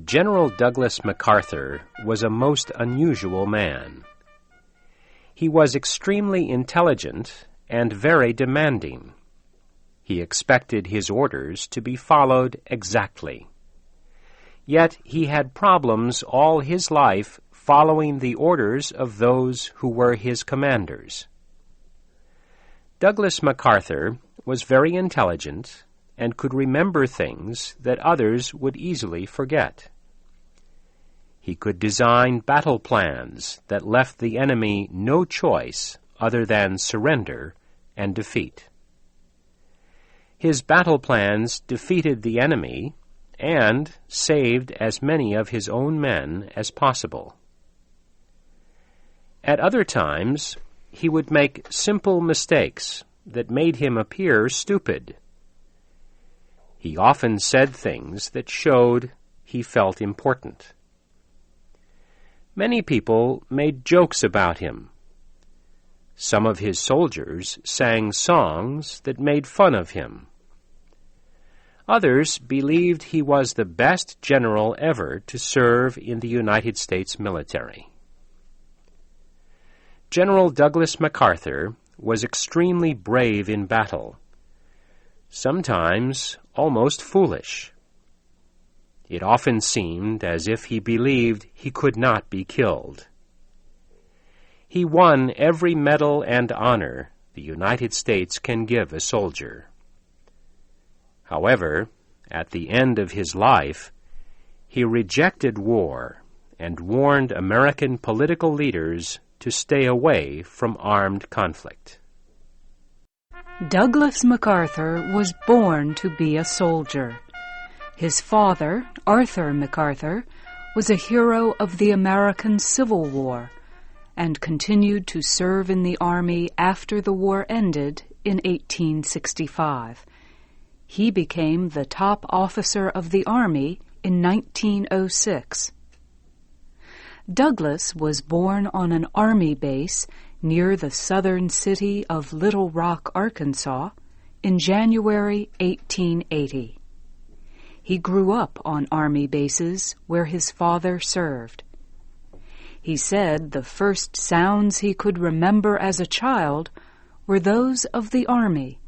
General Douglas MacArthur was a most unusual man. He was extremely intelligent and very demanding. He expected his orders to be followed exactly. Yet he had problems all his life following the orders of those who were his commanders. Douglas MacArthur was very intelligent and could remember things that others would easily forget. He could design battle plans that left the enemy no choice other than surrender and defeat. His battle plans defeated the enemy and saved as many of his own men as possible. At other times, he would make simple mistakes that made him appear stupid. He often said things that showed he felt important. Many people made jokes about him. Some of his soldiers sang songs that made fun of him. Others believed he was the best general ever to serve in the United States military. General Douglas MacArthur was extremely brave in battle, sometimes almost foolish. It often seemed as if he believed he could not be killed. He won every medal and honor the United States can give a soldier. However, at the end of his life, he rejected war and warned American political leaders to stay away from armed conflict. Douglas MacArthur was born to be a soldier. His father, Arthur MacArthur, was a hero of the American Civil War and continued to serve in the Army after the war ended in 1865. He became the top officer of the Army in 1906. Douglas was born on an Army base near the southern city of Little Rock, Arkansas, in January 1880. He grew up on Army bases where his father served. He said the first sounds he could remember as a child were those of the Army,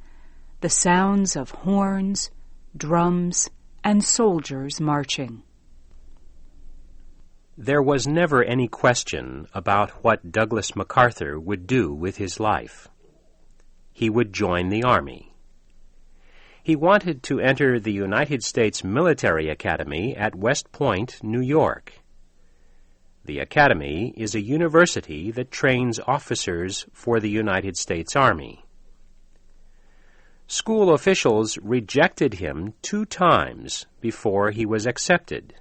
the sounds of horns, drums, and soldiers marching. There was never any question about what Douglas MacArthur would do with his life. He would join the Army. He wanted to enter the United States Military Academy at West Point, New York. The Academy is a university that trains officers for the United States Army. School officials rejected him 2 times before he was accepted.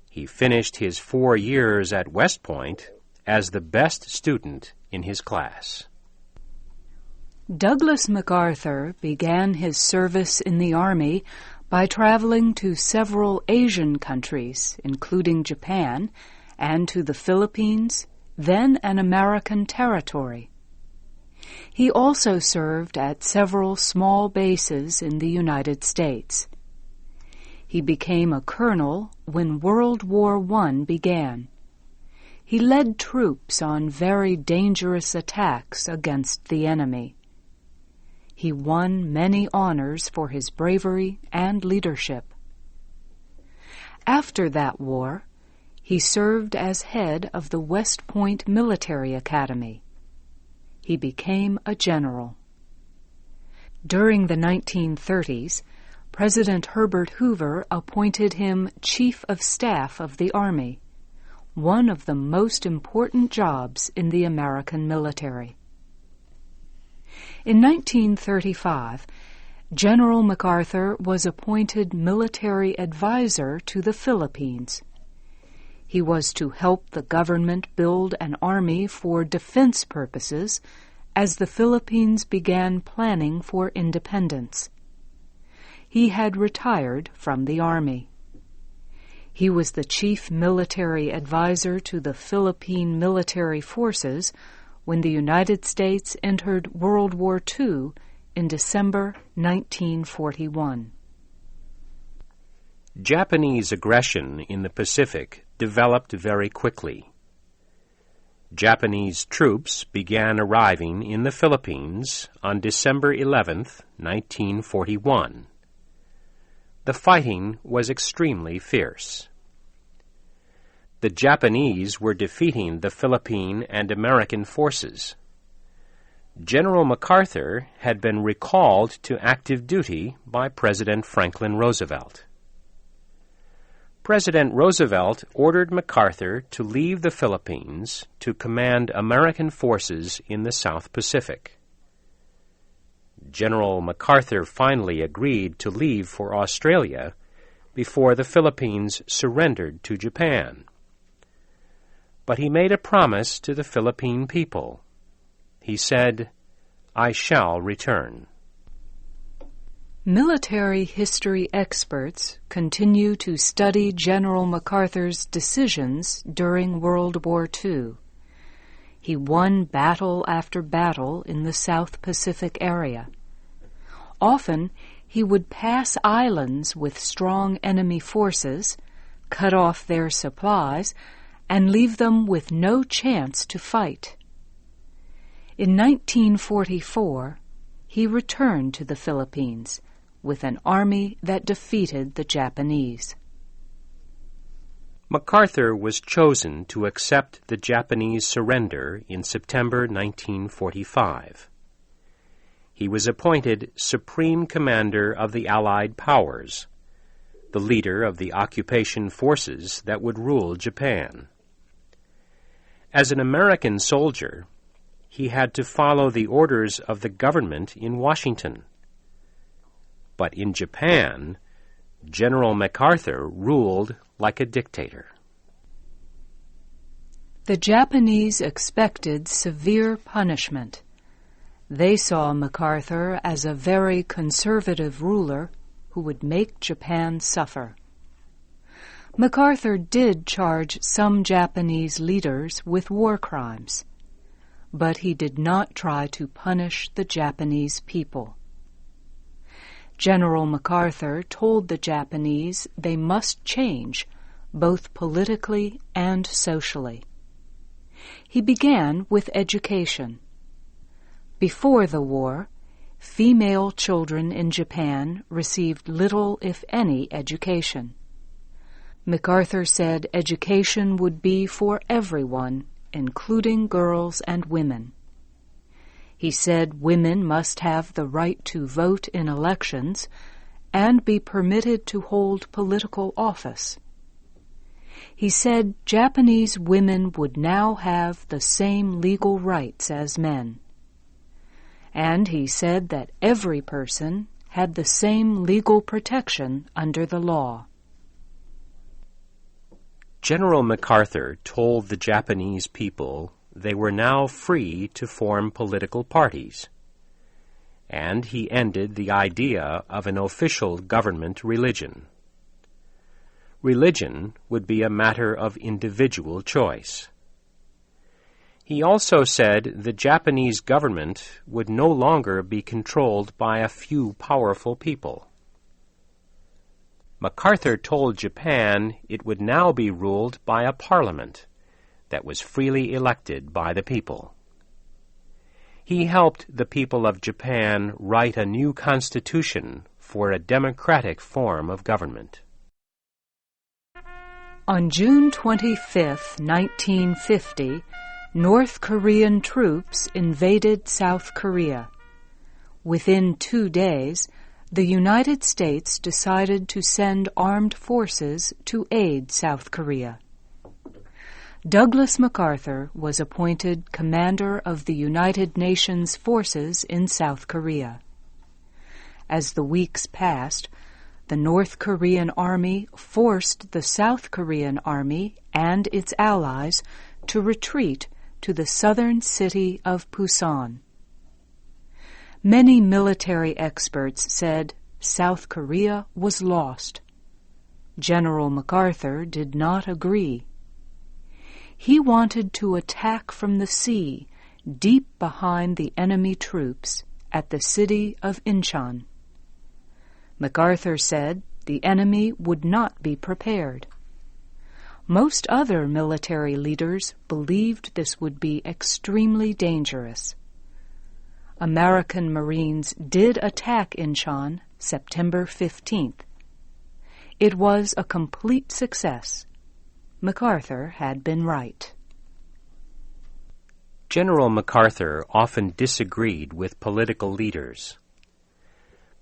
He finished his 4 years at West Point as the best student in his class. Douglas MacArthur began his service in the Army by traveling to several Asian countries, including Japan, and to the Philippines, then an American territory. He also served at several small bases in the United States. He became a colonel when World War I began. He led troops on very dangerous attacks against the enemy. He won many honors for his bravery and leadership. After that war, he served as head of the West Point Military Academy. He became a general. During the 1930s, President Herbert Hoover appointed him Chief of Staff of the Army, one of the most important jobs in the American military. In 1935, General MacArthur was appointed military advisor to the Philippines. He was to help the government build an army for defense purposes as the Philippines began planning for independence. He had retired from the Army. He was the chief military advisor to the Philippine military forces when the United States entered World War II in December 1941. Japanese aggression in the Pacific developed very quickly. Japanese troops began arriving in the Philippines on December 11, 1941. The fighting was extremely fierce. The Japanese were defeating the Philippine and American forces. General MacArthur had been recalled to active duty by President Franklin Roosevelt. President Roosevelt ordered MacArthur to leave the Philippines to command American forces in the South Pacific. General MacArthur finally agreed to leave for Australia before the Philippines surrendered to Japan. But he made a promise to the Philippine people. He said, "I shall return." Military history experts continue to study General MacArthur's decisions during World War II. He won battle after battle in the South Pacific area. Often, he would pass islands with strong enemy forces, cut off their supplies, and leave them with no chance to fight. In 1944, he returned to the Philippines with an army that defeated the Japanese. MacArthur was chosen to accept the Japanese surrender in September 1945. He was appointed Supreme Commander of the Allied Powers, the leader of the occupation forces that would rule Japan. As an American soldier, he had to follow the orders of the government in Washington. But in Japan, General MacArthur ruled like a dictator. The Japanese expected severe punishment. They saw MacArthur as a very conservative ruler who would make Japan suffer. MacArthur did charge some Japanese leaders with war crimes, but he did not try to punish the Japanese people. General MacArthur told the Japanese they must change, both politically and socially. He began with education. Before the war, female children in Japan received little, if any, education. MacArthur said education would be for everyone, including girls and women. He said women must have the right to vote in elections and be permitted to hold political office. He said Japanese women would now have the same legal rights as men. And he said that every person had the same legal protection under the law. General MacArthur told the Japanese people they were now free to form political parties, and he ended the idea of an official government religion. Religion would be a matter of individual choice. He also said the Japanese government would no longer be controlled by a few powerful people. MacArthur told Japan it would now be ruled by a parliament that was freely elected by the people. He helped the people of Japan write a new constitution for a democratic form of government. On June 25, 1950, North Korean troops invaded South Korea. Within 2 days, the United States decided to send armed forces to aid South Korea. Douglas MacArthur was appointed commander of the United Nations forces in South Korea. As the weeks passed, the North Korean army forced the South Korean army and its allies to retreat to the southern city of Pusan. Many military experts said South Korea was lost. General MacArthur did not agree. He wanted to attack from the sea, deep behind the enemy troops, at the city of Incheon. MacArthur said the enemy would not be prepared. Most other military leaders believed this would be extremely dangerous. American Marines did attack Incheon September 15th. It was a complete success. MacArthur had been right. General MacArthur often disagreed with political leaders.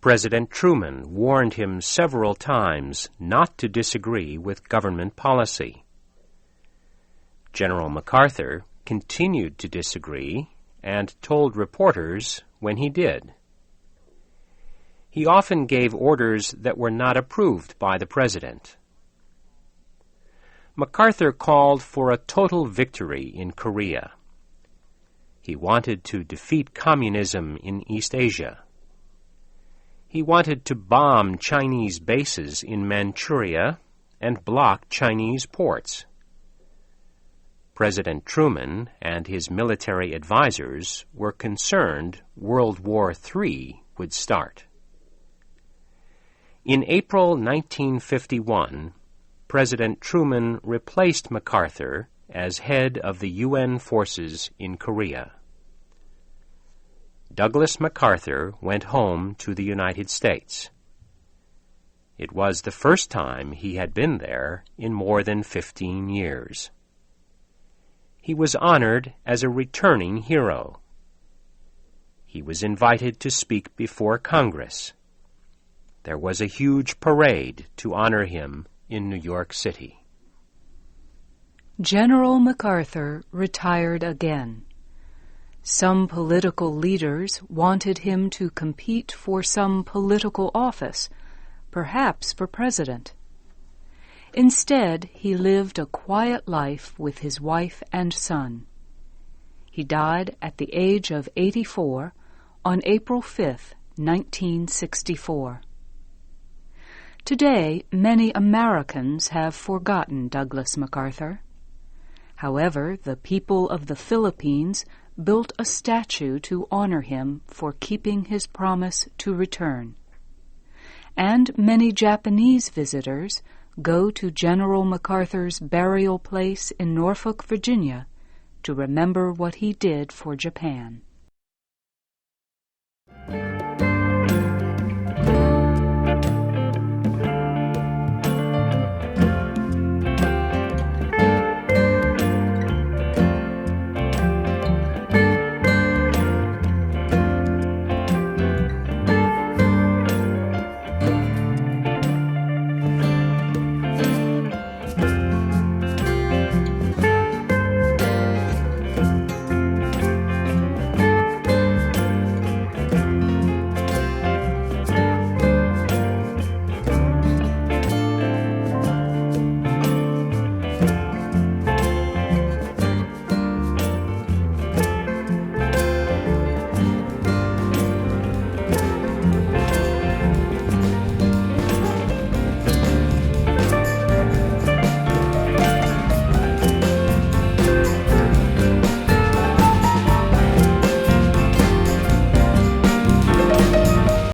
President Truman warned him several times not to disagree with government policy. General MacArthur continued to disagree and told reporters when he did. He often gave orders that were not approved by the president. MacArthur called for a total victory in Korea. He wanted to defeat communism in East Asia. He wanted to bomb Chinese bases in Manchuria and block Chinese ports. President Truman and his military advisers were concerned World War III would start. In April 1951, President Truman replaced MacArthur as head of the UN forces in Korea. Douglas MacArthur went home to the United States. It was the first time he had been there in more than 15 years. He was honored as a returning hero. He was invited to speak before Congress. There was a huge parade to honor him in New York City. General MacArthur retired again. Some political leaders wanted him to compete for some political office, perhaps for president. Instead, he lived a quiet life with his wife and son. He died at the age of 84 on April 5, 1964. Today, many Americans have forgotten Douglas MacArthur. However, the people of the Philippines built a statue to honor him for keeping his promise to return. And many Japanese visitors go to General MacArthur's burial place in Norfolk, Virginia, to remember what he did for Japan.